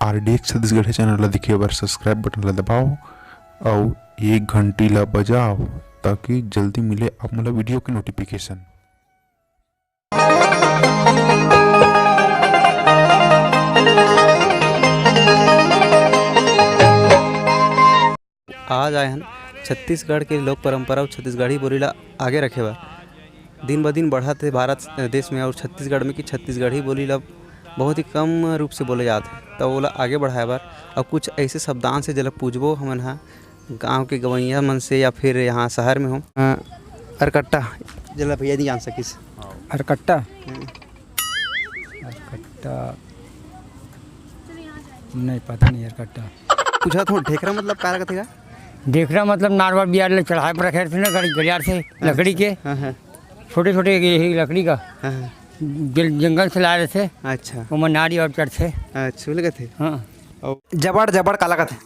RDX Chhattisgarh channel ला दिखे बार subscribe button ला दबाओ और ये घंटी ला बजाओ ताकि जल्दी मिले आप मोला वीडियो के नोटिफिकेशन। आज आए हैं छत्तीसगढ़ के लोक परंपरा और छत्तीसगढ़ी बोली ला आगे रखे बा। दिन ब दिन बढ़त है भारत देश में और छत्तीसगढ़ में कि छत्तीसगढ़ी बोली ला बहुत ही कम रूप से बोले जाते हैं, तो ओला आगे बढ़ाए बार और कुछ ऐसे शब्दान से जब पूछबो हमन हाँ गाँव के गवैया मन से या फिर यहाँ शहर में हो अरकट्टा जला भैया नहीं जान सकिस अरकट्टा अरकट्टा नहीं पता नहीं अरकट्टा पूछा तो ढेकरा मतलब का लगत है? देखना मतलब नारवा बिहार ले चढ़ाए पर रखे थे ना गलियार से लकड़ी के छोटे छोटे यही लकड़ी का जंगल से लाए थे। अच्छा वो मनारी और चढ़ थे। अच्छा लगे थे। हाँ और जबड़ जबड़ का लगत है?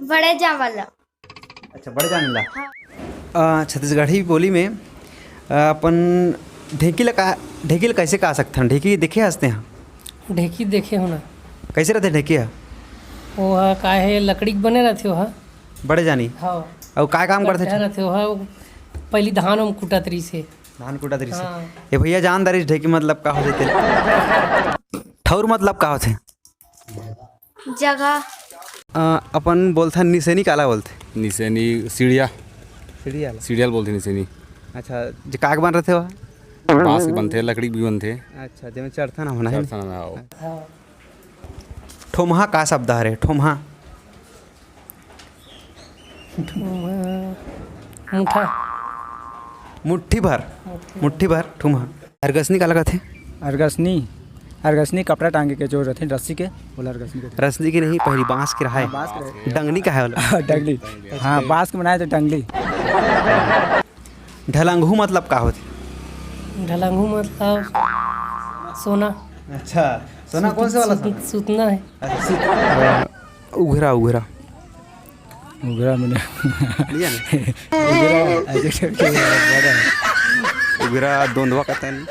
बड़े जावला। अच्छा बड़े जाने ला। छत्तीसगढ़ी बोली में अपन ढेकी ला कैसे कहा सकते हैं? ढेकी देखे हंसते हैं ढेकी देखे हो ना कैसे रहते ढेकी है? वो हा का है लकड़ी के बने रहते हो हा बड़े जानी हाँ और काय काम करते थे? रहते हो हा पहली धान हम कुटातरी से धान कुटा तरी से। हाँ। ये भैया जानदारी ढेकी मतलब का होते? ठौर मतलब का होते? जगह अपन बोलते निसेनी काला बोलते? निसेनी सीढ़िया सीढ़िया बोलते निसेनी। अच्छा जो काग बन रहे थे वह बांस के बनते लकड़ी भी बनते। अच्छा जब चढ़ता ना होना है। हाँ ठोमहा का शब्द है? ठोमहा मुठा मुट्ठी भर ठुमहा। अरगसनी का लगा थे? अरगसनी कपड़ा टांगे के जो रहते रस्सी के बोला अरगसनी के। रस्सी की नहीं पहली बांस की रहा है। बांस के डंगनी का है वाला? डंगली हाँ बांस के बनाए तो डंगली। ढलंगू मतलब का होती? ढलंगू मतलब सोना। अच्छा सोना कौन से वाला? सूतना है। उघरा उगरा मैंने लिया ना? उघरा दोंदवा कहते हैं।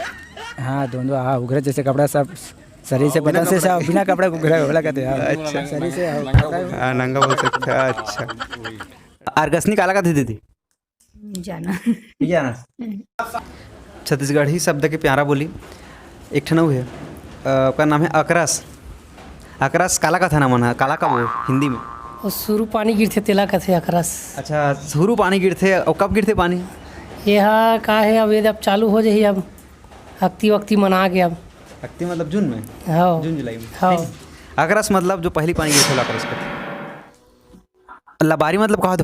हाँ दोनों हाँ उगरा जैसे कपड़ा सब शरीर से बदन से सब बिना कपड़े उगरा वाला कहते हैं। अच्छा शरीर से नंगा बोल सकते हैं। अच्छा अरगसनी काला का दीदी जाना छत्तीसगढ़ी शब्द के प्यारा बोली एक ठन है उसका नाम है अकरस। अकरस काला का था ना मन काला का वो हिंदी में और शुरू पानी गिरते तेला का थे अकरस। अच्छा शुरू पानी गिरते और कब गिरते पानी? यह का है अब ये अब चालू हो जाए अब हफ्ती वक्ती मना के अब अक्ति मतलब जून में? हाँ जून जुलाई में। हाँ अकरस मतलब जो पहली पानी गिरते अकरस का। लबारी मतलब कहा था?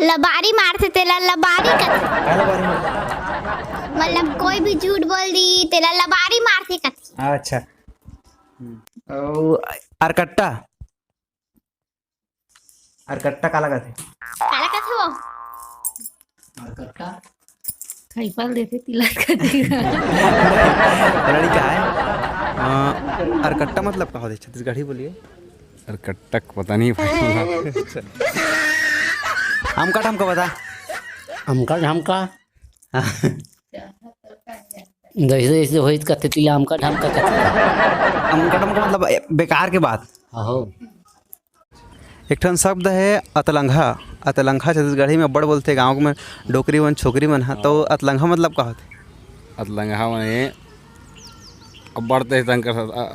लबारी मारते तेला लबारी कथी मतलब कोई भी झूठ बोल दी तेला लबारी मारते कथी। अच्छा अरकट्टा काला का थे? काला कथी वो खाइफल देते तिलक का देगा। लड़ी क्या है? अरकट्टा मतलब का होता? छत्तीसगढ़ी बोलिए। अरकट्टक पता नहीं हमका बता। हमका जैसे जैसे होई कहते तू हमका ढमका कहते हमका मतलब बेकार के बात। हो एक ठन शब्द है अतलंघा। अतलंघा छत्तीसगढ़ी में बड़ बोलते गाँव में डोकरी मन छोकरी मन है। तो अतलंघा मतलब का होते? अतलंगा मने बढ़ते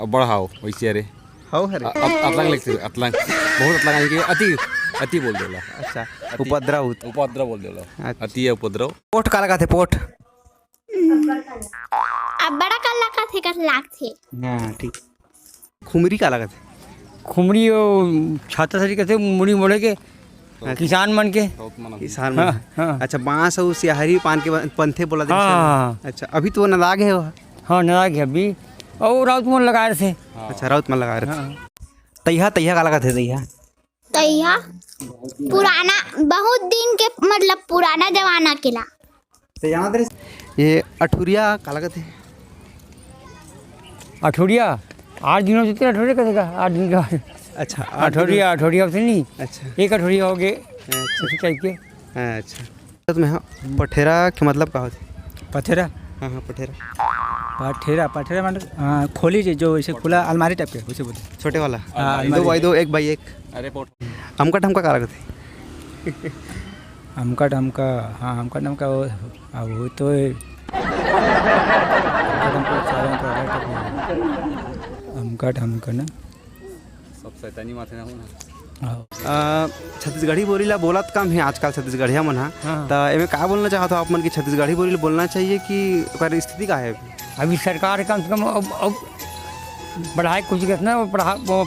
बड़ हाओ वैसे अरे हो हरे अतलंग लिखते अतलंग बहुत अतलंग के अति बोल देला। अच्छा उपद्रव बोल देला। अति है उपद्रव। पोठ काला का थे? पोठ अब बड़ा काला कथी का लागथे? हाँ ठीक। खुमरी काला का थे? खुमड़ी छाता सरी कहते मुड़ी मोड़े के किसान मन के किसान मन। हाँ। अच्छा बांस और सियाहरी पान के पंथे बोला जाता है। हाँ। अच्छा अभी तो नदाग है वो। हाँ नाराज है अभी और राउत में लगाए थे। अच्छा राउत में लगा रहे थे। तैया का लगा थे? तैया पुराना बहुत दिन के मतलब पुराना जमाना के ला। ये अठुरिया का लगा थे? अठोरिया 8 दिनों से अठोरिया करेगा 8 दिन का। अच्छा अठोरिया से नहीं। अच्छा एक अठोरिया हो गए। अच्छा टाइप के। अच्छा तो तुम्हें पठेरा के मतलब का होते? पथेरा हाँ हाँ पठेरा। पठेरा पठेरा मतलब खोली जो ऐसे खुला अलमारी टाइप के उसे बोलते हैं। छोटे वाला हाँ, दो बाई दो, एक बाई एक। अरे पोट हमका ढमका का लगते हमका ढमका, हाँ हमका ढमका वो अब वो तो हमका ढमका ना सब शैतानी माथे ना हो ना। छत्तीसगढ़ी बोली ला बोलत कम है आजकल छत्तीसगढ़िया मन हा। हाँ। तो एमे का बोलना चाहत हो आप मन की छत्तीसगढ़ी बोली ला बोलना चाहिए कि ओकर स्थिति का है? अभी सरकार कम से कम अब पढ़ाई कुछ करना वो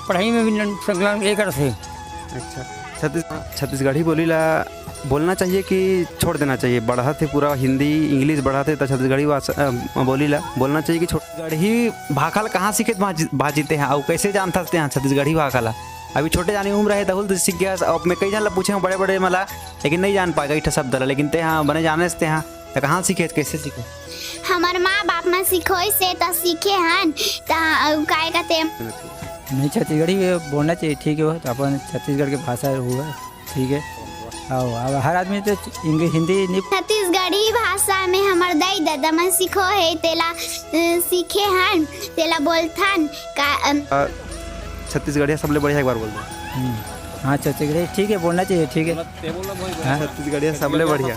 पढ़ाई में भी संकलन एक से। अच्छा, छत्तीसगढ़ी बोली ला बोलना चाहिए कि छोड़ देना चाहिए? बढ़त है पूरा हिंदी इंग्लिश बढ़त है तो छत्तीसगढ़ी बोली ला बोलना चाहिए कि छत्तीसगढ़ी भाखा ला कहाँ सीखे बाजीते हैं और कैसे जानता हैं छत्तीसगढ़ी भाखा ला? अभी छोटे जाने उम्र है तो सीख गया। अब मैं कई जन ला पूछे बड़े बड़े मला लेकिन नहीं जान पाएगा इतना शब्द ला, लेकिन ते हाँ बने जाने से हाँ तो कहाँ सीखे कैसे सीखे? हमार माँ बाप में सिखोई से तो सीखे हन तो काय कहते नहीं छत्तीसगढ़ी बोलना चाहिए, ठीक है वो तो अपन छत्तीसगढ़ की भाषा हुआ ठीक है। और अब हर आदमी तो इंग्लिश हिंदी नहीं। छत्तीसगढ़ी भाषा में हमार दाई दादा मन सिखो है तेला सीखे हन तेला बोलथन का छत्तीसगढ़िया सबले बढ़िया एक बार बोल दो। हाँ छत्तीसगढ़ी ठीक है बोलना चाहिए, ठीक है। हाँ? छत्तीसगढ़िया सबले बढ़िया।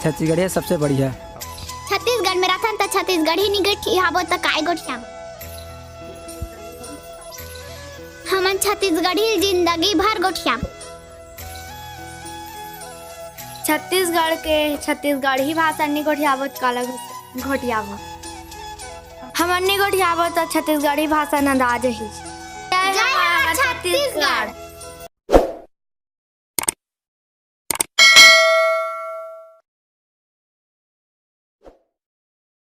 छत्तीसगढ़ी सबसे बढ़िया। छत्तीसगढ़ में रहथन तो छत्तीसगढ़ी नहीं गोठियाबो तो काय गोठियाबो? हमन छत्तीसगढ़ी जिंदगी भर गोठियाबो। छत्तीसगढ़ के छत्तीसगढ़ी भाषा नहीं गोठियाबो काला घोटियाबो। हमन नहीं गोठियाबो तो छत्तीसगढ़ी भाषा नंदाज ही। जय छत्तीसगढ़।